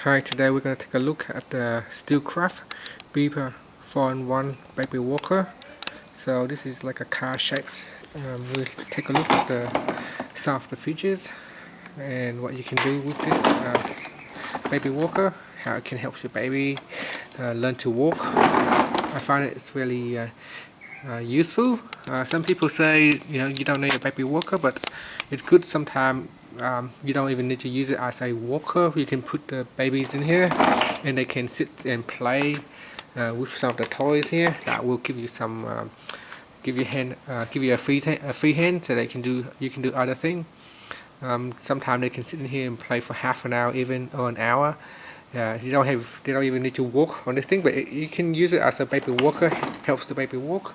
Hi, today we're going to take a look at the Steelcraft Beeper 4-in-1 baby walker. So this is like a car shape. We'll take a look at some of the features and what you can do with this baby walker, how it can help your baby learn to walk. I find it's really useful. Some people say you don't need a baby walker, but it's good sometimes. You don't even need to use it as a walker. You can put the babies in here and they can sit and play with some of the toys here. That will give you some give you a free hand so you can do other things. Sometimes they can sit in here and play for half an hour even, or an hour. They don't even need to walk on this thing, but you can use it as a baby walker. Helps the baby walk.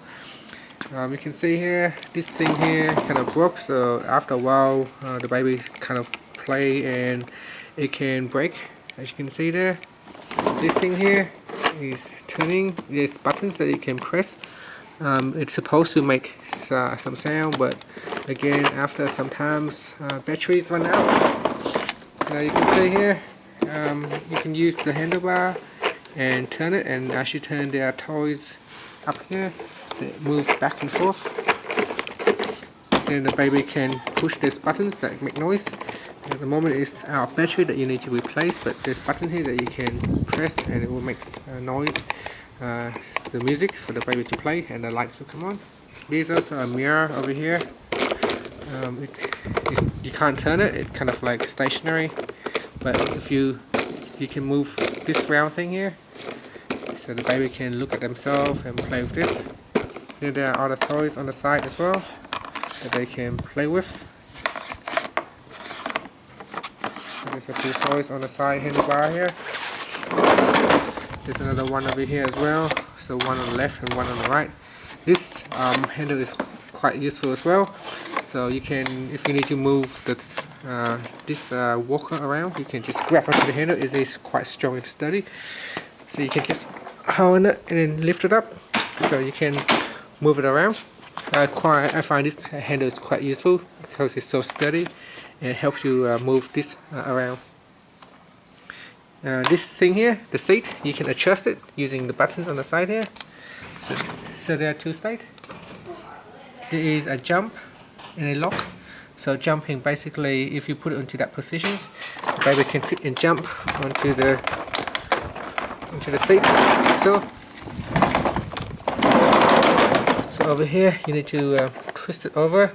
You can see here, this thing here kind of broke, so after a while the baby kind of play and it can break, as you can see there. This thing here is turning. There's buttons that you can press. It's supposed to make some sound, but again, after sometimes batteries run out. Now you can see here, you can use the handlebar and turn it, and as you turn, there are toys up here that move back and forth. Then the baby can push these buttons that make noise. At the moment it's our battery that you need to replace, but there's buttons here that you can press and it will make noise, the music for the baby to play, and the lights will come on. There's also a mirror over here. You can't turn it, it's kind of like stationary, but if you can move this round thing here so the baby can look at themselves and play with this. Then there are other toys on the side as well that they can play with. So there's a few toys on the side handlebar here. There's another one over here as well. So one on the left and one on the right. This handle is quite useful as well. So you can, if you need to move this walker around, you can just grab onto the handle. It is quite strong and sturdy. So you can just hold it and then lift it up, so you can move it around. I find this handle is quite useful because it's so sturdy and it helps you move this around. This thing here, the seat, you can adjust it using the buttons on the side here. So there are two states. There is a jump and a lock. So jumping, basically if you put it into that position, the baby can sit and jump onto the seat. So over here you need to twist it over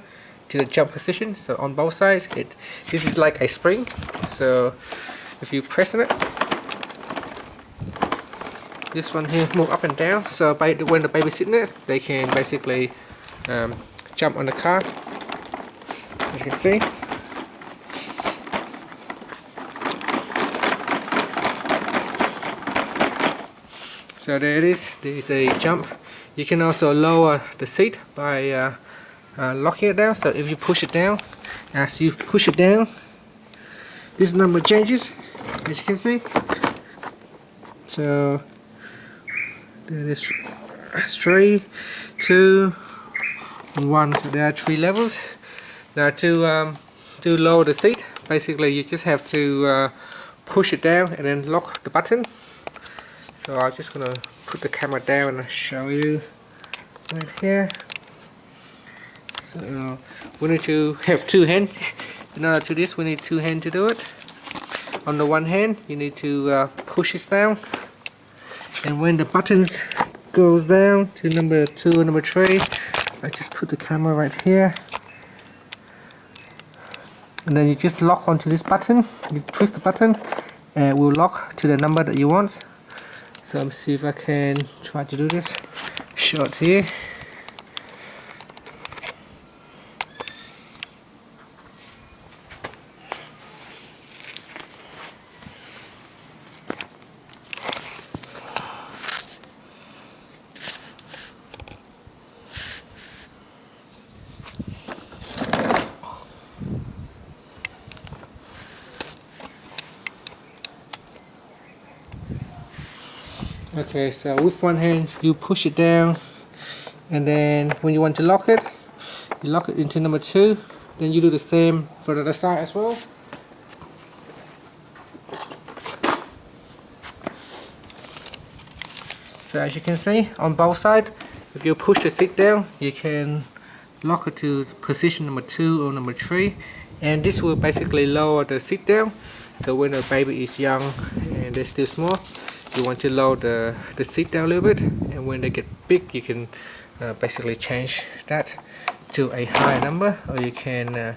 to the jump position. So on both sides, this is like a spring. So if you press on it, this one here move up and down. So when the baby's sitting there, they can basically jump on the car, as you can see. So there it is. There is a jump. You can also lower the seat by locking it down. So if you push it down, as you push it down, this number changes, as you can see. So there is 3, 2, and 1. So there are 3 levels. Now to lower the seat, basically you just have to push it down and then lock the button. So I'm just gonna put the camera down and show you right here. So we need to have 2 hands. In order to this, we need 2 hands to do it. On the one hand, you need to push this down, and when the buttons goes down to number 2 and number 3, I just put the camera right here, and then you just lock onto this button. You twist the button and it will lock to the number that you want. So let me see if I can try to do this. Shot here. Okay, so with one hand you push it down, and then when you want to lock it, you lock it into number 2. Then you do the same for the other side as well. So as you can see on both sides, if you push the seat down, you can lock it to position number 2 or number 3, and this will basically lower the seat down. So when a baby is young and they're still small, you want to lower the seat down a little bit, and when they get big, you can basically change that to a higher number, or you can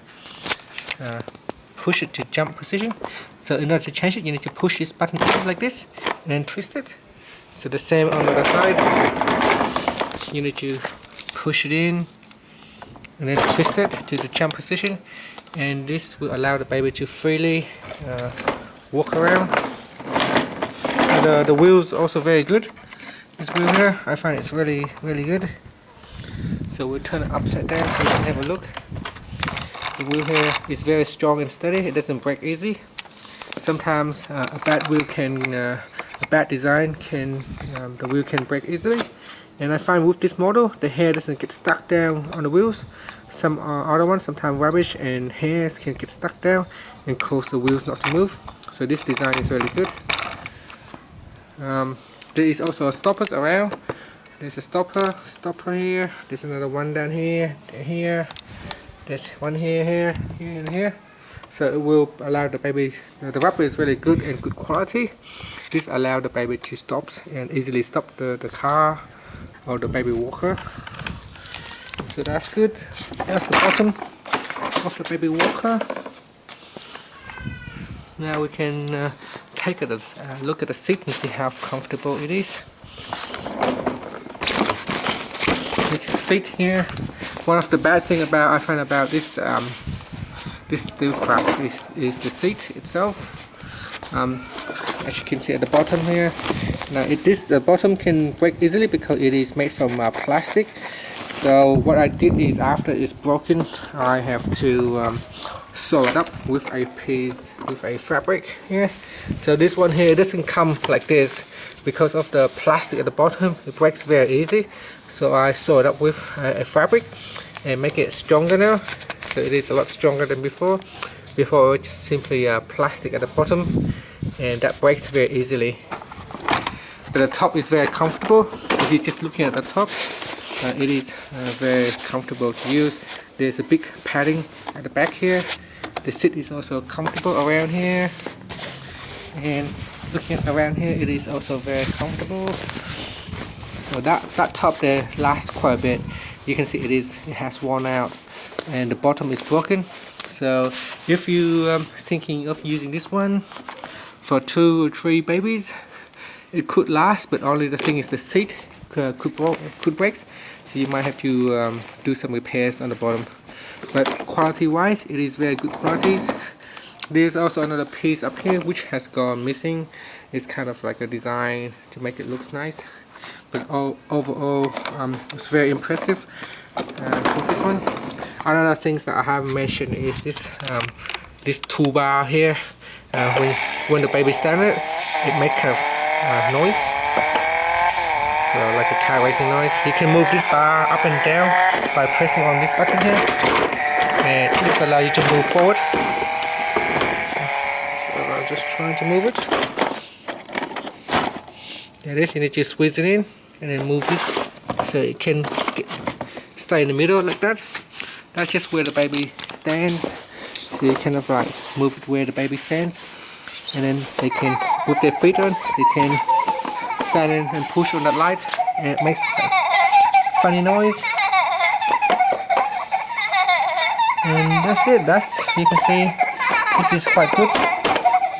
push it to jump position. So in order to change it, you need to push this button like this and then twist it. So the same on the other side, you need to push it in and then twist it to the jump position, and this will allow the baby to freely walk around. And the wheels also very good. This wheel here, I find it's really good. So we'll turn it upside down so you can have a look. The wheel here is very strong and steady. It doesn't break easy. Sometimes a bad wheel can, a bad design can, the wheel can break easily. And I find with this model, the hair doesn't get stuck down on the wheels. Some other ones, sometimes rubbish and hairs can get stuck down and cause the wheels not to move. So this design is really good. There is also a stoppers around. There's a stopper here. There's another one down here, here. There's one here, and here. So it will allow the baby, the rubber is really good and good quality. This allows the baby to stop and easily stop the car or the baby walker. So that's good. That's the bottom of the baby walker. Now we can take a look at the seat and see how comfortable it is. The seat here. One of the bad thing I find about this Steelcraft is the seat itself. As you can see at the bottom here. Now the bottom can break easily because it is made from plastic. So what I did is, after it's broken, I have to sew it up with a fabric here. So this one here, it doesn't come like this because of the plastic at the bottom. It breaks very easy. So I sew it up with a fabric and make it stronger now. So it is a lot stronger than before. Before it was just simply plastic at the bottom, and that breaks very easily. But the top is very comfortable. If you're just looking at the top, it is very comfortable to use. There's a big padding at the back here. The seat is also comfortable around here, and looking around here, it is also very comfortable. So that top there lasts quite a bit. You can see it has worn out, and the bottom is broken. So if you thinking of using this one for 2 or 3 babies, it could last, but only the thing is the seat could break. So you might have to do some repairs on the bottom. But quality wise, it is very good qualities. There's also another piece up here which has gone missing. It's kind of like a design to make it look nice. But overall, it's very impressive with this one. Another things that I haven't mentioned is this toolbar here. When the baby stands it makes kind of noise. So like a car racing noise. You can move this bar up and down by pressing on this button here, and this allows you to move forward. So I'm just trying to move it. There it is. You need to squeeze it in and then move this so it can stay in the middle like that. That's just where the baby stands. So you kind of like move it where the baby stands, and then they can, with their feet on, they can stand in and push on that light, and it makes a funny noise. And that's it. You can see this is quite good.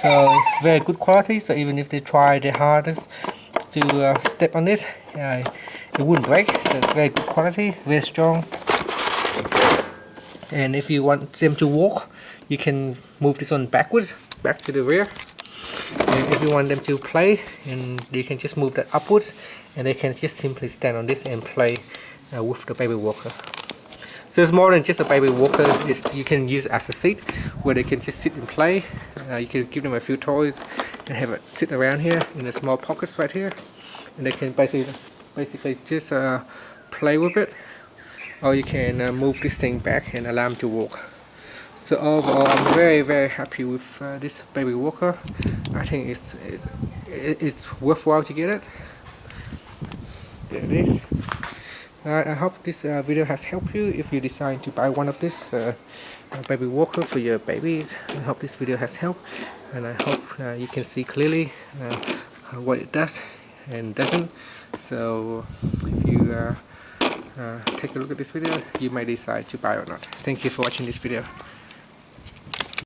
So it's very good quality. So even if they try their hardest to step on this, it wouldn't break. So it's very good quality, very strong. And if you want them to walk, you can move this one backwards, back to the rear. And if you want them to play, and you can just move that upwards, and they can just simply stand on this and play with the baby walker. So it's more than just a baby walker. You can use it as a seat where they can just sit and play. You can give them a few toys and have it sit around here in the small pockets right here, and they can basically just play with it. Or you can move this thing back and allow them to walk. So overall, I'm very happy with this baby walker. I think it's worthwhile to get it. there it is. I hope this video has helped you if you decide to buy one of this baby walker for your babies. I hope this video has helped, and I hope you can see clearly what it does and doesn't. So if you take a look at this video, you may decide to buy or not. Thank you for watching this video.